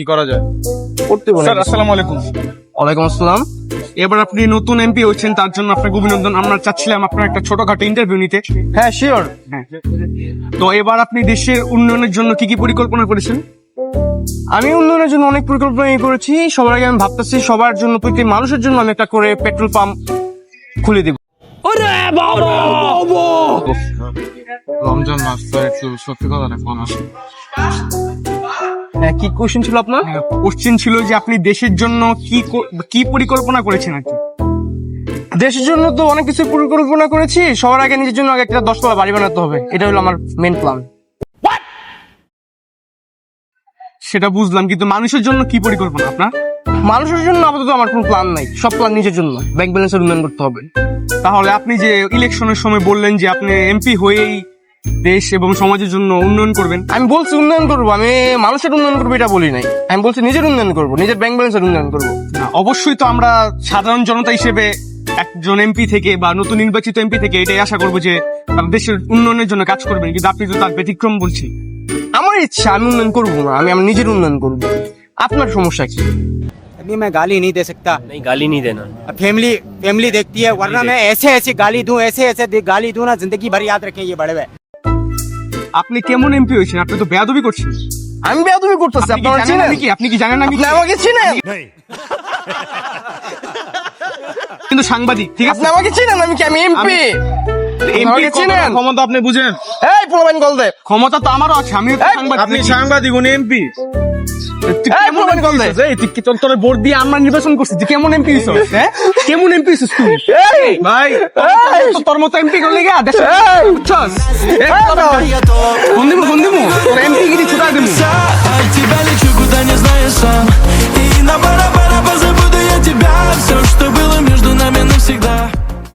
কি করা যায়? করতে বলেন। স্যার আসসালামু আলাইকুম। ওয়ালাইকুম আসসালাম। এবার আপনি নতুন এমপি হচ্ছেন, তার জন্য আপনাকে অভিনন্দন। আমরা চাচ্ছিলাম আপনার একটা ছোটখাটো ইন্টারভিউ নিতে। হ্যাঁ শিওর। হ্যাঁ, তো এবার আপনি দেশের উন্নয়নের জন্য কি কি পরিকল্পনা করেছেন? আমি উন্নয়নের জন্য অনেক পরিকল্পনা করেছি। সবার আগে আমি ভাবতেছি সবার জন্য, প্রত্যেক মানুষের জন্য আমি একটা করে পেট্রোল পাম্প খুলে দিব। রমজান মাস তো একটু সত্যি কথা না কোন আসে। হ্যাঁ, কি কোশ্চেন ছিল আপনার? কোশ্চেন ছিল যে আপনি দেশের জন্য কি পরিকল্পনা করেছেন আর কি। দেশের জন্য তো অনেক কিছু পরিকল্পনা করেছি। সবার আগে নিজের জন্য আগে একটা 10তলা বাড়ি বানাতে হবে, এটা হলো আমার মেন প্ল্যান। সেটা বুঝলাম, কিন্তু মানুষের জন্য কি পরিকল্পনা আপনার? মানুষের জন্য আপাতত আমার কোনো প্ল্যান নাই, সব প্ল্যান নিজের জন্য। ব্যাংক ব্যালেন্সের উন্নয়ন করতে হবে। তাহলে আপনি যে ইলেকশনের সময় বললেন যে আপনি এমপি হয়েই দেশ এবং সমাজের জন্য উন্নয়ন করবেন, আমি বলছি উন্নয়ন করবো, আমি মানুষের উন্নয়ন করবো এটা বলি নাই। আমি বলছি নিজের উন্নয়ন করবো, নিজের ব্যাংক ব্যালেন্সের উন্নয়ন করবো। না, অবশ্যই তো আমরা সাধারণ জনতা হিসেবে একজন এমপি থেকে বা নতুন নির্বাচিত এমপি থেকে এটাই আশা করবো যে তারা দেশের উন্নয়নের জন্য কাজ করবেন, কিন্তু আপনি তো তার ব্যতিক্রম বলছেন। আমার ইচ্ছা, আমি উন্নয়ন করবো না, আমি আমার নিজের উন্নয়ন করবো। আপনার সমস্যা কি? अभी मैं गाली नहीं दे सकता। नहीं गाली नहीं देना। फैमिली फैमिली देखती है, वरना मैं ऐसे ऐसे गाली दूं, ऐसे ऐसे गाली दूं ना, जिंदगी भर याद रखें ये बड़े भाई। আপনি কেমন এমপি হয়েছেন? আপনি তো বেয়াদবি করছেন। আমি বেয়াদবি করতেছি, আপনি কি আপনারা জানেন চিনেন? আমি কি? আপনি কি জানেন আমি আপনি কি? আমাকে চিনেন? কিন্তু সাংবাদিক, ঠিক আছে? আপনি আমাকে চিনেন? আমি এমপি। এমপি আমাকে চিনেন? ক্ষমতা আপনি বুঝেন? এই প্রমাণ কল দে। ক্ষমতা তো আমারও আছে, আমিও তো এই, সাংবাদিক। আপনি সাংবাদিক, উনি এমপি। তুই এই, কেমন প্রমাণ MP কল দে। হইছিস? এই, তুই কি তোর ভোট দিয়ে আমরা নির্বাচন করছি, তুই কেমন এমপি হইছিস? হ্যাঁ, কেমন এমপি হইছিস তুই? এই, ভাই, এই, তোর মতো এমপি করলে গা দেশে এই, বুঝছস? এই, ফোন দিমু তোর এমপি গিরি ছুটাই দিমু। От тебя лечу, куда не знаю.